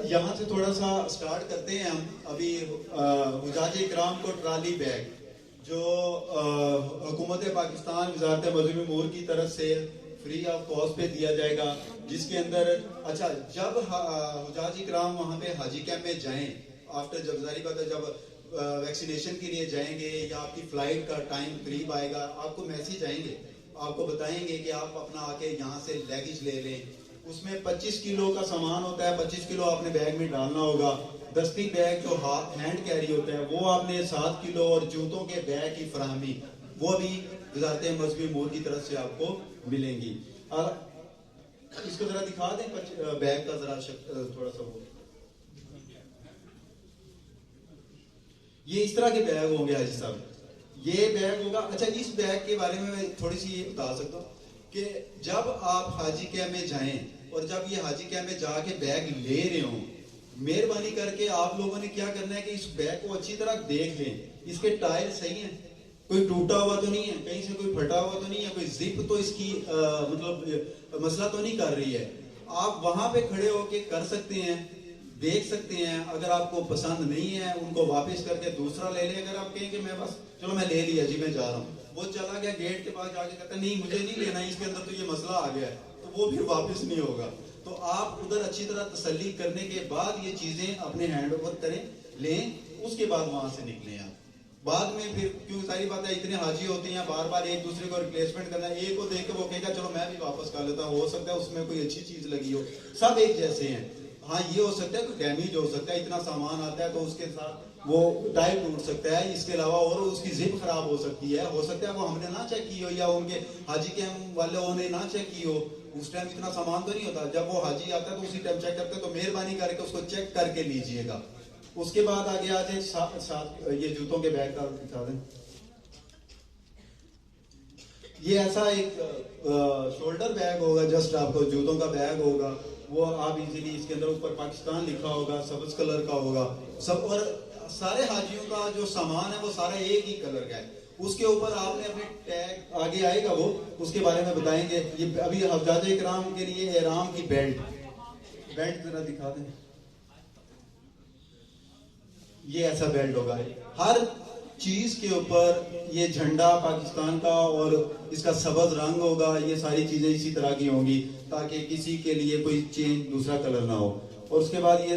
یہاں سے تھوڑا سا سٹارٹ کرتے ہیں ہم. ابھی حجاج اکرام کو ٹرالی بیگ جو حکومت پاکستان وزارت مذہبی امور کی طرف سے فری آف کاسٹ پہ دیا جائے گا, جس کے اندر اچھا جب حجاج اکرام وہاں پہ حاجی کیمپ میں جائیں, آفٹر جب ظاہری بات ہے جب ویکسینیشن کے لیے جائیں گے یا آپ کی فلائٹ کا ٹائم قریب آئے گا, آپ کو میسیج آئیں گے, آپ کو بتائیں گے کہ آپ اپنا آ کے یہاں سے لیگیج لے لیں. اس میں 25 کلو کا سامان ہوتا ہے, 25 کلو آپ نے بیگ میں ڈالنا ہوگا. دستی بیگ جو ہینڈ کیری ہوتا ہے وہ آپ نے 7 کلو, اور جوتوں کے بیگ کی فراہمی وہ بھی وزارت مذہبی امور کی طرف سے آپ کو ملیں گی. اور اس کو ذرا دکھا دیں بیگ کا ذرا تھوڑا سا. وہ یہ اس طرح کے بیگ ہوں گے حاجی صاحب, یہ بیگ ہوگا. اچھا اس بیگ کے بارے میں تھوڑی سی یہ بتا سکتا ہوں کہ جب آپ حاجی کیمپ میں جائیں اور جب یہ حاجی کیمپ میں جا کے بیگ لے رہے ہوں, مہربانی کر کے آپ لوگوں نے کیا کرنا ہے کہ اس بیگ کو اچھی طرح دیکھ لیں. اس کے ٹائر صحیح ہیں, کوئی ٹوٹا ہوا تو نہیں ہے, کہیں سے کوئی پھٹا ہوا تو نہیں ہے, کوئی زپ تو اس کی مطلب مسئلہ تو نہیں کر رہی ہے. آپ وہاں پہ کھڑے ہو کے کر سکتے ہیں, دیکھ سکتے ہیں. اگر آپ کو پسند نہیں ہے ان کو واپس کر کے دوسرا لے لیں. اگر آپ کہیں کہ میں بس چلو میں لے لیا جی میں جا رہا ہوں, وہ چلا گیا گیٹ کے پاس جا کے کہتا نہیں مجھے نہیں لینا, اس کے اندر تو یہ مسئلہ آ گیا ہے, تو وہ پھر واپس نہیں ہوگا. تو آپ ادھر اچھی طرح تسلی کرنے کے بعد یہ چیزیں اپنے ہینڈ اوور کریں, لیں, اس کے بعد وہاں سے نکلیں. آپ بعد میں پھر کیوں ساری بات ہے اتنے حاجی ہوتے ہیں بار بار ایک دوسرے کو ریپلیسمنٹ کرنا, ایک کو دیکھ کے وہ کہے گا چلو میں بھی واپس کر لیتا ہوں, ہو سکتا ہے اس میں کوئی اچھی چیز لگی ہو. سب ایک جیسے ہیں. ہاں یہ ہو سکتا ہے کوئی ڈیمیج ہو سکتا ہے, اتنا سامان آتا ہے تو اس کے ساتھ وہ ٹائر ٹوٹ سکتا ہے. اس کے علاوہ اور اس کی زپ خراب ہو سکتی ہے, ہو سکتا ہے وہ ہم نے نہ چیک کی ہو یا ان کے حاجی کیمپ والوں نے نہ چیک کی ہو. اس ٹائم اتنا سامان تو نہیں ہوتا, جب وہ حاجی آتا ہے تو اسی ٹائم چیک کرتے ہیں. تو مہربانی کر کے اس کو چیک کر کے لیجئے گا. اس کے بعد آگے آ جائیں ساتھ یہ جوتوں کے بیگ کا دکھا دیں. یہ ایسا ایک شولڈر بیگ ہوگا, جسٹ آپ کو جوتوں کا بیگ ہوگا, وہ آپ ایزیلی اس کے اندر اوپر پاکستان لکھا ہوگا, سبز کلر کا ہوگا سب, اور سارے حاجیوں کا جو سامان ہے وہ سارا ایک ہی کلر کا ہے. اس کے اوپر آپ نے اپنے ٹیگ آگے آئے گا, وہ اس کے بارے میں بتائیں گے. یہ ابھی حجاج اکرام کے لیے احرام کی بیلٹ ذرا دکھا دیں. یہ ایسا بیلٹ ہوگا, ہر چیز کے اوپر یہ جھنڈا پاکستان کا اور اس کا سبز رنگ ہوگا. یہ ساری چیزیں اسی طرح کی ہوں گی تاکہ کسی کے لیے کوئی چینج دوسرا کلر نہ ہو. اور اس کے بعد یہ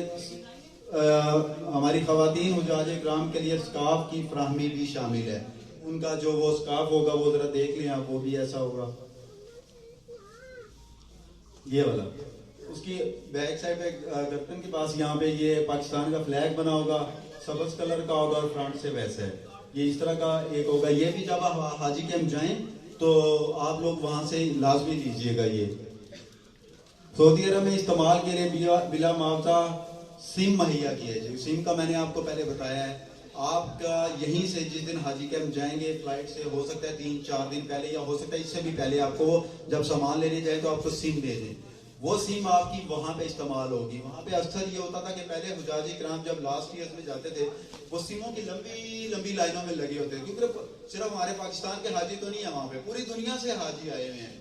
ہماری خواتین حجاج اکرام کے لیے سکارف کی فراہمی بھی شامل ہے. ان کا جو وہ سکارف ہوگا وہ ذرا دیکھ لیں آپ, وہ بھی ایسا ہوگا یہ والا. اس کی بیک سائڈ پہ گردن کے پاس یہاں پہ یہ پاکستان کا فلیگ بنا ہوگا, سبز کلر کا ہوگا, اور فرنٹ سے ویسے ہے. یہ اس طرح کا ایک ہوگا. یہ بھی جب آپ حاجی کیمپ جائیں تو آپ لوگ وہاں سے لازمی لیجئے گا. یہ سعودی عرب میں استعمال کے لیے بلا معاوضہ سم مہیا کیا ہے. سم کا میں نے آپ کو پہلے بتایا ہے. آپ کا یہیں سے جس دن حاجی کیمپ جائیں گے فلائٹ سے, ہو سکتا ہے 3-4 دن پہلے یا ہو سکتا ہے اس سے بھی پہلے, آپ کو جب سامان لینے جائیں تو آپ کو سم دے دیں. وہ سم آپ کی وہاں پہ استعمال ہوگی. وہاں پہ اکثر یہ ہوتا تھا کہ پہلے حجاج اکرام جب لاسٹ ایئرز میں جاتے تھے وہ سموں کی لمبی لمبی لائنوں میں لگے ہوتے تھے, کیونکہ صرف ہمارے پاکستان کے حاجی تو نہیں ہے وہاں پہ, پوری دنیا سے حاجی آئے ہوئے ہیں.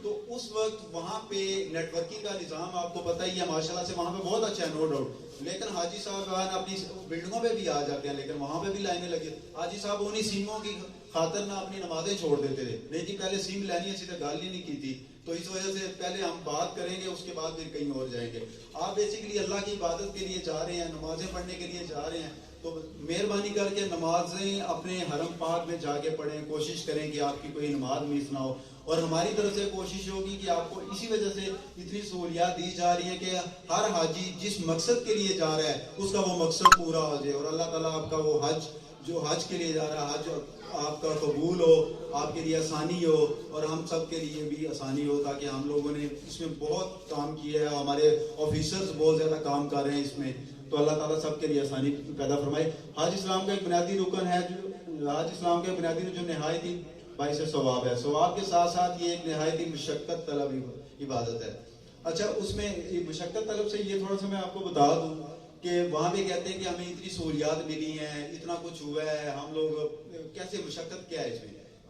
تو اس وقت وہاں پہ نیٹ ورکنگ کا نظام آپ کو پتہ ہی ہے ماشاءاللہ سے, وہاں پہ بہت اچھا ہے نو ڈاؤٹ. لیکن حاجی صاحب اپنی بلڈنگوں پہ بھی آ جاتے ہیں, لیکن وہاں پہ بھی لائنیں لگی. حاجی صاحب انہی سیموں کی خاطر نہ اپنی نمازیں چھوڑ دیتے تھے, نہیں کہ پہلے سیم لینی ہے, سیدھے گال ہی نہیں کی تھی. تو اس وجہ سے پہلے ہم بات کریں گے, اس کے بعد پھر کہیں اور جائیں گے. آپ بیسیکلی اللہ کی عبادت کے لیے جا رہے ہیں, نمازیں پڑھنے کے لیے جا رہے ہیں, تو مہربانی کر کے نمازیں اپنے حرم پاک میں جا کے پڑھیں. کوشش کریں کہ آپ کی کوئی نماز مس نہ ہو. اور ہماری طرف سے کوشش ہوگی کہ آپ کو اسی وجہ سے اتنی سہولیات دی جا رہی ہیں کہ ہر حاجی جس مقصد کے لیے جا رہا ہے اس کا وہ مقصد پورا ہو جائے, اور اللہ تعالیٰ آپ کا وہ حج جو حج کے لیے جا رہا ہے, حج آپ کا قبول ہو, آپ کے لیے آسانی ہو, اور ہم سب کے لیے بھی آسانی ہو. تاکہ ہم لوگوں نے اس میں بہت کام کیا ہے, ہمارے آفیسرز بہت زیادہ کام کر رہے ہیں اس میں, تو اللہ تعالیٰ سب کے لیے آسانی پیدا فرمائے. حج اسلام کا ایک بنیادی رکن ہے, حج اسلام کا بنیادی جو نہایت ہی باعث ثواب ہے. ثواب کے ساتھ ساتھ یہ ایک نہایت ہی مشقت طلب عبادت ہے. اچھا اس میں مشقت طلب سے یہ تھوڑا سا میں آپ کو بتا دوں کہ وہاں پہ کہتے ہیں کہ ہمیں اتنی سہولیات ملی ہیں, اتنا کچھ ہوا ہے, ہم لوگ کیسے مشقت کیا ہے اس میں.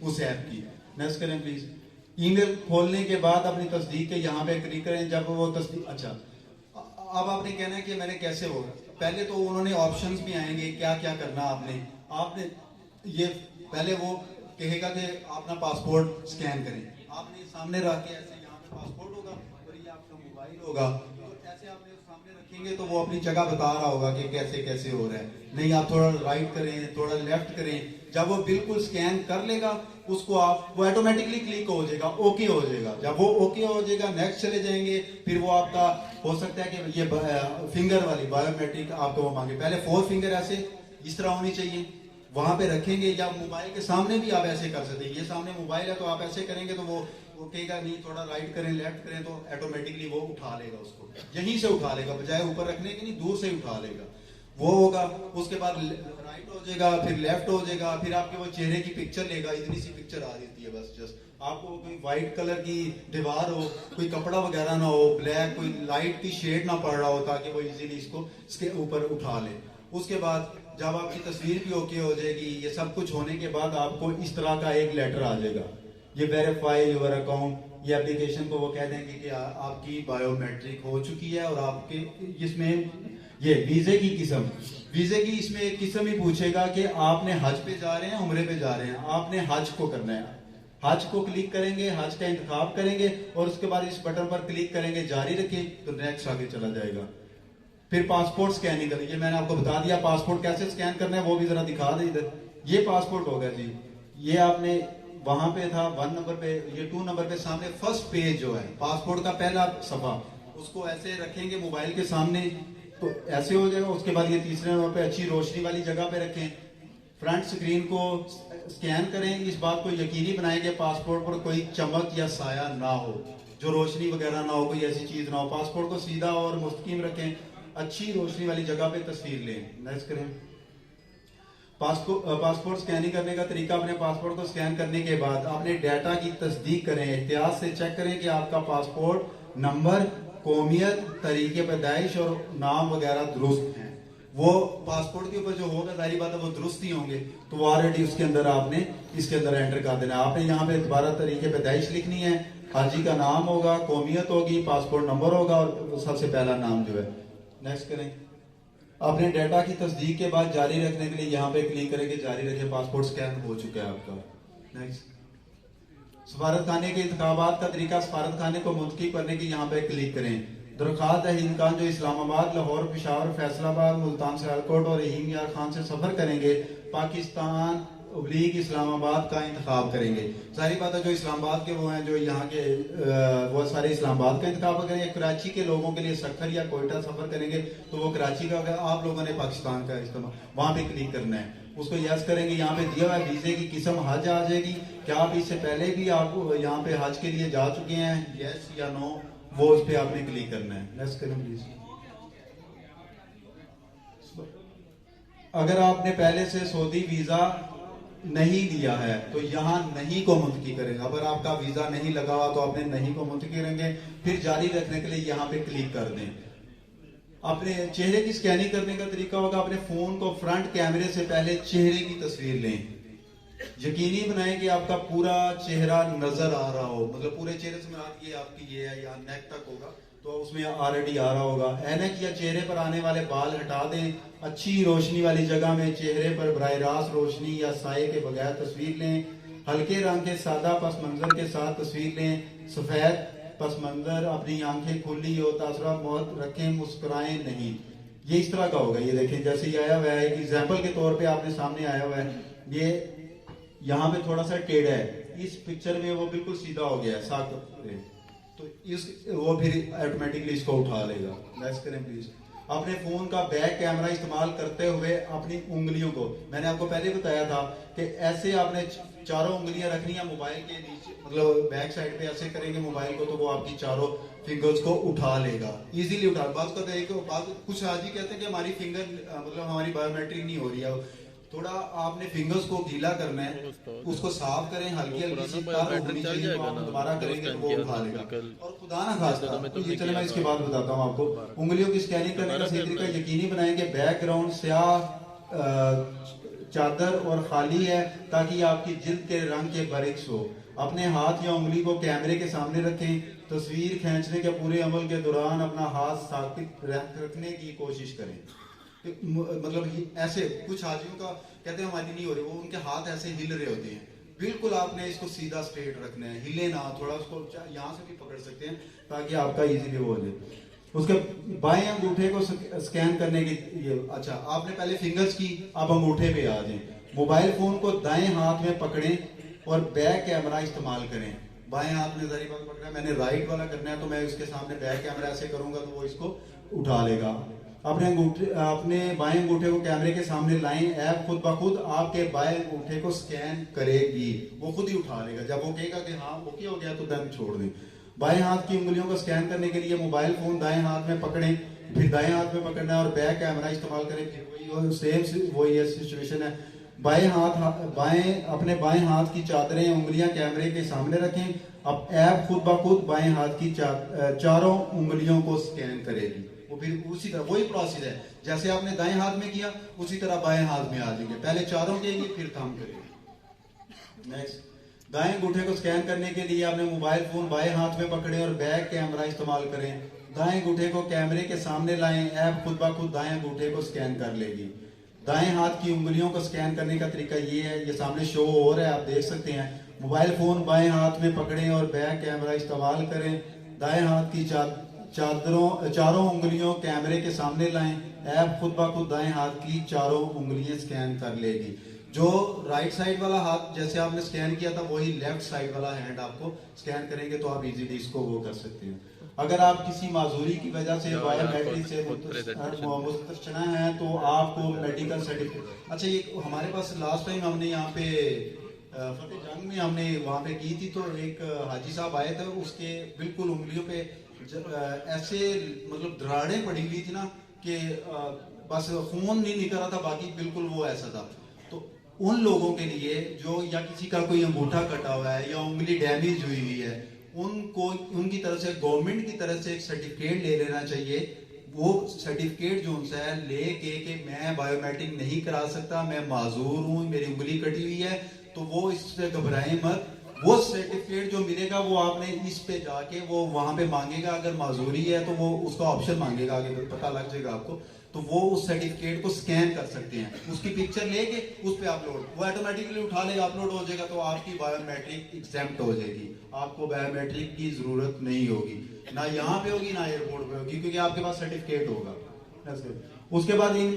اس ایپ کی. نیکسٹ کریں پلیز. ای میل کھولنے کے بعد اپنی تصدیق کے یہاں پہ کلک کریں. جب وہ تصدیق اچھا اب آپ نے کہنا ہے کہ میں نے کیسے ہوگا. پہلے تو انہوں نے آپشنز بھی آئیں گے کیا کیا کرنا آپ نے یہ پہلے وہ کہے گا کہ آپ اپنا پاسپورٹ سکین کریں. آپ نے سامنے رکھ کے ایسے یہاں پہ پاسپورٹ ہوگا اور یہ آپ کا موبائل ہوگا تو ایسے آپ نے سامنے رکھیں گے تو وہ اپنی جگہ بتا رہا ہوگا کہ کیسے کیسے ہو رہا ہے. نہیں آپ تھوڑا رائٹ کریں تھوڑا لیفٹ کریں. جب وہ بالکل سکین کر لے گا اس کو آپ وہ آٹومیٹکلی کلک ہو جائے گا اوکے ہو جائے گا. جب وہ اوکے ہو جائے گا نیکسٹ چلے جائیں گے. پھر وہ آپ کا ہو سکتا ہے کہ یہ فنگر والی بایو میٹرک آپ کو وہ مانگے. پہلے 4 فنگر ایسے اس طرح ہونی چاہیے وہاں پہ رکھیں گے. یا موبائل کے سامنے بھی آپ ایسے کر سکتے ہیں. یہ سامنے موبائل ہے تو آپ ایسے کریں گے تو وہ کہے گا نہیں تھوڑا رائٹ کریں لیفٹ کریں تو آٹومیٹکلی وہ اٹھا لے گا. اس کو یہیں سے اٹھا لے گا بجائے اوپر رکھنے کے نہیں دور سے ہی اٹھا لے گا. وہ ہوگا. اس کے بعد رائٹ ہو جائے گا پھر لیفٹ ہو جائے گا. پھر آپ کے وہ چہرے کی پکچر لے گا. اتنی سی پکچر آ رہی ہے بس جسٹ آپ کو کوئی وائٹ کلر کی دیوار ہو کوئی کپڑا وغیرہ نہ ہو بلیک کوئی لائٹ کی شیڈ نہ پڑ رہا ہو تاکہ وہ ایزیلی اس کو اس کے اوپر اٹھا لے. اس کے بعد جب آپ کی تصویر بھی اوکے ہو جائے گی یہ سب کچھ ہونے کے بعد آپ کو اس طرح کا ایک لیٹر آ جائے گا. یہ ویریفائی یور اکاؤنٹ. یہ اپلیکیشن کو وہ کہہ دیں گے کہ آپ کی بایو میٹرک ہو چکی ہے اور آپ کے اس میں یہ ویزے کی اس میں ایک قسم ہی پوچھے گا کہ آپ نے حج پہ جا رہے ہیں عمرے پہ جا رہے ہیں. آپ نے حج کو کرنا ہے. حج کو کلک کریں گے حج کا انتخاب کریں گے اور اس کے بعد اس بٹن پر کلک کریں گے جاری رکھیں تو نیکسٹ آگے چلا جائے گا. پھر پاسپورٹ سکیننگ کریں. یہ میں نے آپ کو بتا دیا پاسپورٹ کیسے سکین کرنا ہے وہ بھی ذرا دکھا دیں ادھر. یہ پاسپورٹ ہوگا جی. یہ آپ نے وہاں پہ تھا 1 نمبر پہ یہ 2 نمبر پہ سامنے فرسٹ پیج جو ہے پاسپورٹ کا پہلا صفحہ اس کو ایسے رکھیں گے موبائل کے سامنے تو ایسے ہو جائے گا. اس کے بعد یہ تیسرے نمبر پہ اچھی روشنی والی جگہ پہ رکھیں. فرنٹ سکرین کو سکین کریں. اس بات کو یقینی بنائیں کہ پاسپورٹ پر کوئی چمک یا سایہ نہ ہو جو روشنی وغیرہ نہ ہو کوئی ایسی چیز نہ ہو. پاسپورٹ کو سیدھا اور مستقیم رکھیں. اچھی روشنی والی جگہ پہ تصویر لیں. نیکسٹ کریں. پاسپورٹ سکیننگ کرنے کا طریقہ اپنے پاسپورٹ کو سکین کرنے کے بعد اپنے ڈیٹا کی تصدیق کریں. احتیاط سے چیک کریں کہ آپ کا پاسپورٹ نمبر قومیت طریقے پیدائش اور نام وغیرہ درست ہیں. وہ پاسپورٹ کے اوپر جو ہوگا ظاہری بات ہے وہ درست ہی ہوں گے تو وہ آلریڈی اس کے اندر آپ نے اس کے اندر انٹر کر دینا. آپ نے یہاں پہ دوبارہ طریقے پیدائش لکھنی ہے. حاجی کا نام ہوگا قومیت ہوگی پاسپورٹ نمبر ہوگا اور سب سے پہلا نام جو ہے. نیکسٹ کریں. اپنے ڈیٹا کی تصدیق کے بعد جاری رکھنے کے لیے یہاں پہ کلک کریں کہ جاری رکھیں. پاسپورٹ سکین ہو چکا ہے آپ کا. نیکسٹ. سفارت خانے کے انتخابات کا طریقہ سفارت خانے کو منتخب کرنے کی یہاں پہ کلک کریں. درخواست دہندگان جو اسلام آباد لاہور پشاور فیصل آباد ملتان سیالکوٹ اور رحیم یار خان سے سفر کریں گے پاکستان ابلیغ اسلام آباد کا انتخاب کریں گے. ظاہری بات ہے جو اسلام آباد کے وہ ہیں جو یہاں کے وہ سارے اسلام آباد کا انتخاب کریں گے. کراچی کے لوگوں کے لیے سکھر یا کوئٹہ سفر کریں گے تو وہ کراچی کا. آپ لوگوں نے پاکستان کا استعمال وہاں پہ کلک کرنا ہے. اس کو یس کریں گے. یہاں پہ دیا ہوا ہے ویزے کی قسم حج آ جائے گی. کیا آپ اس سے پہلے بھی آپ یہاں پہ حج کے لیے جا چکے ہیں یس یا نو وہ اس پہ آپ نے کلک کرنا ہے. نیکسٹ کریں پلیز. اگر آپ نے پہلے سے سعودی ویزا نہیں دیا ہے تو یہاں نہیں کو منتخب کریں گے. اگر آپ کا ویزا نہیں لگا ہوا تو آپ نے نہیں کو منتخب کریں گے. پھر جاری رکھنے کے لیے یہاں پہ کلک کر دیں. اپنے چہرے کی سکیننگ کرنے کا طریقہ ہوگا اپنے فون کو فرنٹ کیمرے سے پہلے چہرے کی تصویر لیں. یقینی بنائیں کہ آپ کا پورا چہرہ نظر آ رہا ہو. مطلب پورے چہرے سے مراد یہ آپ کی یہ ہے یا نیک تک ہوگا تو اس میں آلریڈی آ رہا ہوگا. اینک یا چہرے پر آنے والے بال ہٹا دیں. اچھی روشنی والی جگہ میں چہرے پر براہ راست روشنی یا سائے کے بغیر تصویر لیں. ہلکے رنگ کے سادہ پس منظر کے ساتھ تصویر لیں. سفید پس منظر اپنی آنکھیں کھلی ہو تاثرات بہت رکھیں مسکرائیں نہیں. یہ اس طرح کا ہوگا. یہ دیکھیں جیسے یہ آیا ہوا ہے ایک ایگزامپل کے طور پہ آپ نے سامنے آیا ہوا ہے. یہ یہاں پہ تھوڑا سا ٹیڑھا ہے. اس پکچر میں وہ بالکل سیدھا ہو گیا ہے ساکت تو وہ پھر آٹومیٹکلی اس کو اٹھا لے گا. نیکسٹ کریں پلیز. اپنے فون کا بیک کیمرہ استعمال کرتے ہوئے اپنی انگلیوں کو میں نے آپ کو پہلے بتایا تھا کہ ایسے آپ نے چاروں انگلیاں رکھنی ہیں موبائل کے نیچے مطلب بیک سائڈ پہ ایسے کریں گے موبائل کو تو وہ آپ کی چاروں فنگرز کو اٹھا لے گا ایزیلی. بعض کا کچھ حاجی کہتے ہیں کہ ہماری فنگر مطلب ہماری بایو میٹرک نہیں ہو رہی ہے. تھوڑا آپ نے فنگرز کو گیلا کرنا ہے اس کو صاف کریں. ہلکی ہلکی سی تار ہونی چاہیے تو آپ دوبارہ کریں گے تو وہ اٹھا لے گا. اور خدا نہ خواستہ یہ چلے میں اس کے بعد بتاتا ہوں آپ کو. انگلیوں کی سکیننگ کرنے کا صحیح طریقہ یقینی بنائیں کہ بیک گراؤنڈ سیاہ چادر اور خالی ہے تاکہ آپ کی جلد کے رنگ کے برعکس ہو. اپنے ہاتھ یا انگلی کو کیمرے کے سامنے رکھیں. تصویر کھینچنے کے پورے عمل کے دوران اپنا ہاتھ ثابت رکھنے کی کوشش کریں. مطلب ایسے کچھ حاجیوں کا کہتے ہیں ہماری نہیں ہو رہی, وہ ان کے ہاتھ ایسے ہل رہے ہوتے ہیں. بالکل آپ نے اس کو سیدھا اسٹریٹ رکھنا ہے, ہلے نہ, تھوڑا اس کو یہاں سے بھی پکڑ سکتے ہیں تاکہ آپ کا ایزیلی ہو جائے. اس کے بائیں انگوٹھے کو سکین کرنے کی اچھا آپ نے پہلے فنگرز کی, اب انگوٹھے پہ آ جائیں. موبائل فون کو دائیں ہاتھ میں پکڑیں اور بیک کیمرہ استعمال کریں. بائیں ہاتھ میں ذریعہ پکڑا ہے, میں نے رائٹ والا کرنا ہے تو میں اس کے سامنے بیک کیمرہ ایسے کروں گا تو وہ اس کو اٹھا لے گا. اپنے بائیں انگوٹھے کو کیمرے کے سامنے لائیں. ایپ خود بخود آپ کے بائیں انگوٹھے کو سکین کرے گی, وہ خود ہی اٹھا لے گا. جب وہ کہے گا کہ ہاں اوکے ہو گیا تو دن چھوڑ دیں. بائیں ہاتھ کی انگلیوں کو سکین کرنے کے لیے موبائل فون دائیں ہاتھ میں پکڑیں, پھر دائیں ہاتھ میں پکڑنا ہے اور بیک کیمرہ استعمال کریں. پھر وہی سچویشن ہے. اپنے بائیں ہاتھ کی چادریں انگلیاں کیمرے کے سامنے رکھیں. اب ایپ خود بخود بائیں ہاتھ کی چاروں انگلیوں کو سکین کرے گی. وہ پھر اسی طرح وہی پروسیس ہے جیسے آپ نے دائیں ہاتھ میں کیا, اسی طرح بائیں ہاتھ میں آ جائیں گے. پہلے چاروں کے لیے پھر تھم کریں گے. نیکسٹ, دائیں انگوٹھے کو سکین کرنے کے لیے آپ نے موبائل فون بائیں ہاتھ میں پکڑیں اور بیک کیمرہ استعمال کریں. دائیں انگوٹھے کو کیمرے کے سامنے لائیں. ایپ خود بخود دائیں انگوٹھے کو سکین کر لے گی. دائیں ہاتھ کی انگلیوں کو سکین کرنے کا طریقہ یہ ہے, یہ سامنے شو ہو رہا ہے آپ دیکھ سکتے ہیں. موبائل فون بائیں ہاتھ میں پکڑیں اور بیک کیمرہ استعمال کریں. دائیں ہاتھ کی چاروں انگلیوں کیمرے کے سامنے لائیں. ایپ خود بخود دائیں ہاتھ کی چاروں انگلیاں سکین کر لے گی. جو رائٹ سائڈ والا ہاتھ جیسے آپ نے سکین کیا تھا وہی لیفٹ سائڈ والا ہینڈ آپ کو سکین کریں گے تو آپ ایزیلی اس کو وہ کر سکتے ہیں. اگر آپ کسی معذوری کی وجہ سے بایو میٹرک سے مستثنی ہیں تو آپ کو میڈیکل سرٹیفکیٹ. اچھا یہ ہمارے پاس لاسٹ ٹائم ہم نے یہاں پہ فتح جنگ میں ہم نے وہاں پہ کی تھی تو ایک حاجی صاحب آئے تھے, اس کے بالکل انگلیوں پہ ایسے مطلب دراڑیں پڑی ہوئی تھی نا کہ بس خون نہیں نکل رہا تھا, باقی بالکل وہ ایسا تھا. تو ان لوگوں کے لیے جو یا کسی کا کوئی انگوٹھا کٹا ہوا ہے یا انگلی ڈیمیج ہوئی ہوئی ہے, ان کی طرف سے گورنمنٹ کی طرف سے ایک سرٹیفکیٹ لے لینا چاہیے. وہ سرٹیفکیٹ جو ان سے ہے لے کے کہ میں بایو میٹرک نہیں کرا سکتا, میں معذور ہوں, میری انگلی کٹی ہوئی ہے, تو وہ اس سے گھبرائیں مت. وہ سرٹیفکیٹ جو ملے گا وہ آپ نے اس پہ جا کے وہ وہاں پہ مانگے گا. اگر معذوری ہے تو وہ اس کا آپشن مانگے گا, آگے پتہ لگ جائے گا آپ کو. تو وہ اس سرٹیفکیٹ کو سکین کر سکتے ہیں, اس کی پکچر لے کے اس پہ اپلوڈ, وہ آٹومیٹکلی اٹھا لے اپلوڈ ہو جائے گا, تو آپ کی بایو میٹرک ایگزیمپٹ ہو جائے گی. آپ کو بایو میٹرک کی ضرورت نہیں ہوگی, نہ یہاں پہ ہوگی نہ ایئرپورٹ پہ ہوگی, کیونکہ آپ کے پاس سرٹیفکیٹ ہوگا. اس کے بعد ان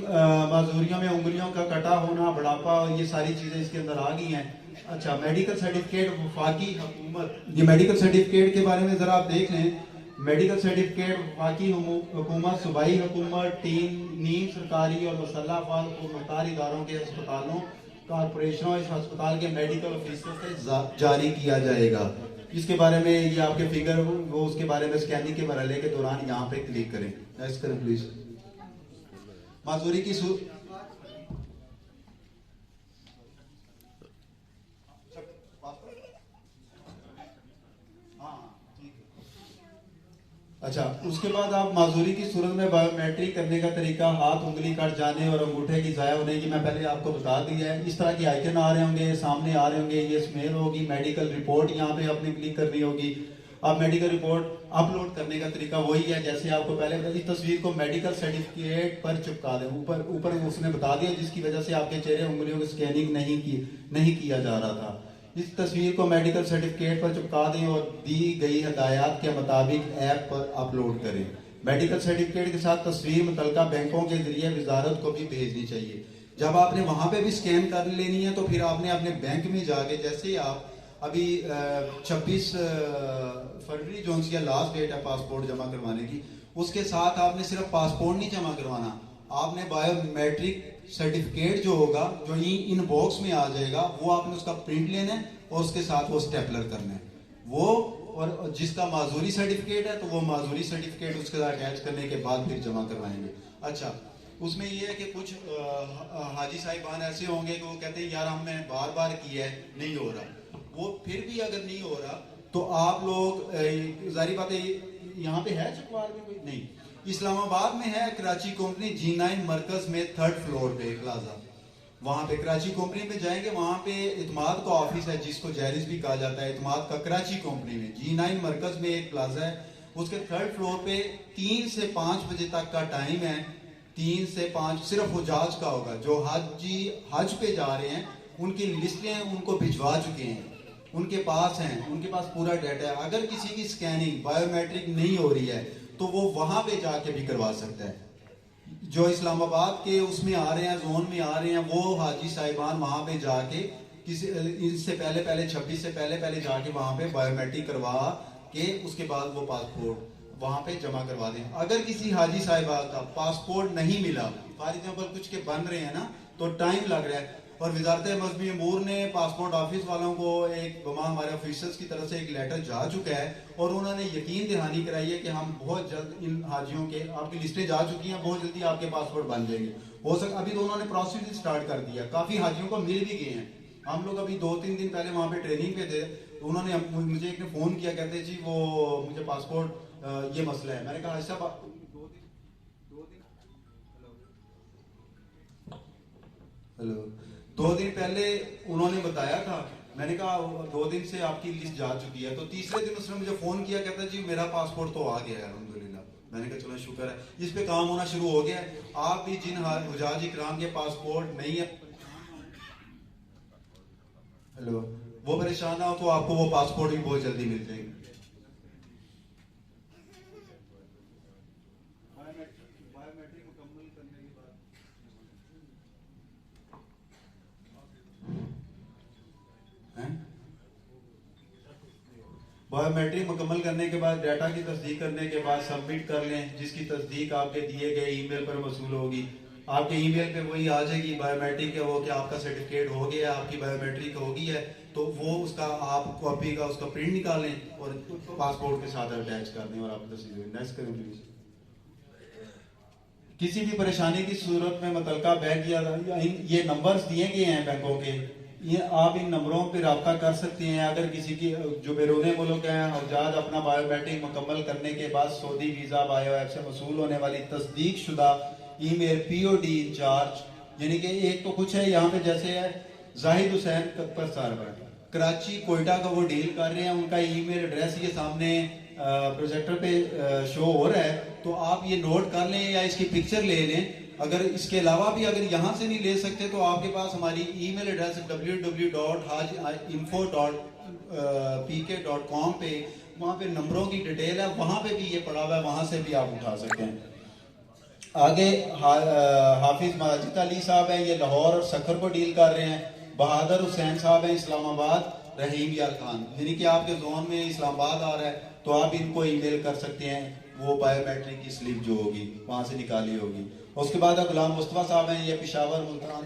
معذوریوں میں انگلیوں کا کٹا ہونا, بڑھاپا, یہ ساری چیزیں اس کے اندر آ گئی ہیں. اچھا میڈیکل سرٹیفکیٹ وفاقی حکومت, یہ میڈیکل سرٹیفکیٹ کے بارے میں ذرا آپ دیکھ لیں. میڈیکل سرٹیفکیٹ وفاقی حکومت, صوبائی حکومت, نیم سرکاری اور مسلح افراد کو مختار اداروں کے اسپتالوں, کارپوریشنوں, اس ہسپتال کے میڈیکل آفیسر سے جاری کیا جائے گا. اس کے بارے میں یہ آپ کے فگر وہ اس کے بارے میں سکیننگ کے مرحلے کے دوران یہاں پہ کلک کریں. نیکسٹ کریں پلیز. معذوری کی اچھا اس کے بعد آپ معذوری کی صورت میں بایو میٹرک کرنے کا طریقہ, ہاتھ انگلی کٹ جانے اور انگوٹھے کی ضائع ہونے کی میں پہلے آپ کو بتا دیا ہے. اس طرح کی آئیکن آ رہے ہوں گے, سامنے آ رہے ہوں گے, یہ اسمیل ہوگی. میڈیکل رپورٹ یہاں پہ آپ نے کلک کرنی ہوگی. آپ میڈیکل رپورٹ اپلوڈ کرنے کا طریقہ وہی ہے جیسے آپ کو پہلے اس تصویر کو میڈیکل سرٹیفکیٹ پر چپکا دیں. اوپر اس نے بتا دیا جس کی وجہ سے آپ کے چہرے انگلیوں کی سکیننگ نہیں کیا جا رہا تھا. اس تصویر کو میڈیکل سرٹیفکیٹ پر چپکا دیں اور دی گئی ہدایات کے مطابق ایپ پر اپلوڈ کریں. میڈیکل سرٹیفکیٹ کے ساتھ تصویر متعلقہ بینکوں کے ذریعے وزارت کو بھی بھیجنی چاہیے. جب آپ نے وہاں پہ بھی سکین کر لینی ہے تو پھر آپ نے اپنے بینک میں جا کے, جیسے ہی آپ ابھی 26 فروری جو ان کی لاسٹ ڈیٹ ہے پاسپورٹ جمع کروانے کی, اس کے ساتھ آپ نے صرف پاسپورٹ نہیں جمع کروانا, آپ نے بایو میٹرک سرٹیفکیٹ جو ہوگا جو ان باکس میں آ جائے گا وہ آپ نے اس کا پرنٹ لینا ہے اور اس کے ساتھ وہ سٹیپلر کرنا ہے. وہ اور جس کا معذوری سرٹیفکیٹ ہے تو وہ معذوری سرٹیفکیٹ اس کے ساتھ اٹیچ کرنے کے بعد پھر جمع کروائیں گے. اچھا اس میں یہ ہے کہ کچھ حاجی صاحبان ایسے ہوں گے کہ وہ کہتے ہیں یار ہم نے بار بار کیا ہے نہیں ہو رہا. وہ پھر بھی اگر نہیں ہو رہا تو آپ لوگ ظاہری بات ہے, یہاں پہ ہے چکوال میں کوئی نہیں, اسلام آباد میں ہے کراچی کمپنی G9 مرکز میں 3rd فلور پہ پلازا, وہاں پہ کراچی کمپنی میں جائیں گے, وہاں پہ اعتماد کا آفس ہے جس کو جیرز بھی کہا جاتا ہے, اعتماد کا کراچی کمپنی میں G9 مرکز میں ایک پلازا ہے, اس کے 3rd فلور پہ 3 سے 5 بجے تک کا ٹائم ہے. 3 سے 5 صرف حجاج کا ہوگا, جو حج پہ جا رہے ہیں ان کی لسٹیں ان کو بھجوا چکے ہیں, ان کے پاس ہیں, ان کے پاس پورا ڈیٹا ہے. اگر کسی کی سکیننگ بایو میٹرک نہیں ہو رہی ہے تو وہ وہاں پہ جا کے بھی کروا سکتا ہے. جو اسلام آباد کے اس میں آ رہے ہیں, زون میں آ رہے ہیں, وہ حاجی صاحبان وہاں پہ جا کے اس سے پہلے 26 سے پہلے جا کے وہاں پہ بایو میٹرک کروا کہ اس کے بعد وہ پاسپورٹ وہاں پہ جمع کروا دیں. اگر کسی حاجی صاحبہ کا پاسپورٹ نہیں ملا, فار ایگزامپل کچھ کے بن رہے ہیں نا تو ٹائم لگ رہا ہے, اور وزارت مذہبی امور نے پاسپورٹ آفس والوں کو ایک ہمارے آفیسرز کی طرف سے ایک لیٹر جا چکا ہے, اور انہوں نے یقین دہانی کرائی ہے کہ ہم بہت جلد ان حاجیوں کے, آپ کی لسٹیں جا چکی ہیں, بہت جلدی آپ کے پاسپورٹ بن جائیں گے. ابھی تو انہوں نے پروسیس سٹارٹ کر دیا, کافی حاجیوں کو مل بھی گئے ہیں. ہم لوگ ابھی 2-3 دن پہلے وہاں پہ ٹریننگ پہ تھے, انہوں نے مجھے ایک نے فون کیا, کہتے جی وہ مجھے پاسپورٹ یہ مسئلہ ہے. میں نے کہا ایسا ہلو 2 دن پہلے انہوں نے بتایا تھا. میں نے کہا 2 دن سے آپ کی لسٹ جا چکی ہے. تو تیسرے دن اس نے مجھے فون کیا, کہتا جی میرا پاسپورٹ تو آ گیا ہے الحمدللہ. میں نے کہا چلو شکر ہے, اس پہ کام ہونا شروع ہو گیا ہے. آپ بھی جن حجاج اکرام کے پاسپورٹ نہیں ہے, ہلو, وہ پریشان نہ ہو تو آپ کو وہ پاسپورٹ بھی بہت جلدی مل جائے گا. بایو میٹرک مکمل کرنے کے بعد, ڈیٹا کی تصدیق کرنے کے بعد سبمٹ کر لیں, جس کی تصدیق آپ کے دیے گئے ای میل پر موصول ہوگی. آپ کے ای میل پہ وہی آ جائے گی بایو میٹرک ہے وہ, کہ آپ کا سرٹیفکیٹ ہو گیا ہے, آپ کی بایو میٹرک ہوگی ہے, تو وہ اس کا آپ کاپی کا اس کا پرنٹ نکالیں اور پاسپورٹ کے ساتھ اٹیچ کر دیں اور آپ تصدیق نیکسٹ کریں پلیز. کسی بھی پریشانی کی صورت میں متعلقہ بینک یا یہ نمبرز دیے گئے ہیں بینکوں کے, یہ آپ ان نمبروں پہ رابطہ کر سکتے ہیں. اگر کسی کی جو بیرون ملک ہیں حجاج اپنا بایو میٹرک مکمل کرنے کے بعد سعودی ویزا بایو ایپ سے وصول ہونے والی تصدیق شدہ ای میل POD انچارج, یعنی کہ ایک تو کچھ ہے یہاں پہ جیسے ہے زاہد حسین کپر سارور کراچی کوئٹہ کا وہ ڈیل کر رہے ہیں, ان کا ای میل ایڈریس یہ سامنے پروجیکٹر پہ شو ہو رہا ہے, تو آپ یہ نوٹ کر لیں یا اس کی پکچر لے لیں. اگر اس کے علاوہ بھی اگر یہاں سے نہیں لے سکتے تو آپ کے پاس ہماری ای میل ایڈریس www.hajinfo.pk.com پہ, وہاں پہ نمبروں کی ڈیٹیل ہے, وہاں پہ بھی یہ پڑا ہوا ہے, وہاں سے بھی آپ اٹھا سکتے ہیں. آگے حافظ ماجد علی صاحب ہیں, یہ لاہور اور سکھر کو ڈیل کر رہے ہیں. بہادر حسین صاحب ہیں اسلام آباد. رحیم یار خان, یعنی کہ آپ کے زون میں اسلام آباد آ رہا ہے تو آپ ان کو ای میل کر سکتے ہیں, وہ بایو میٹرک کی سلپ جو ہوگی وہاں سے نکالی ہوگی. اس کے بعد غلام مصطفیٰ صاحب ہیں, یہ پشاور ملتان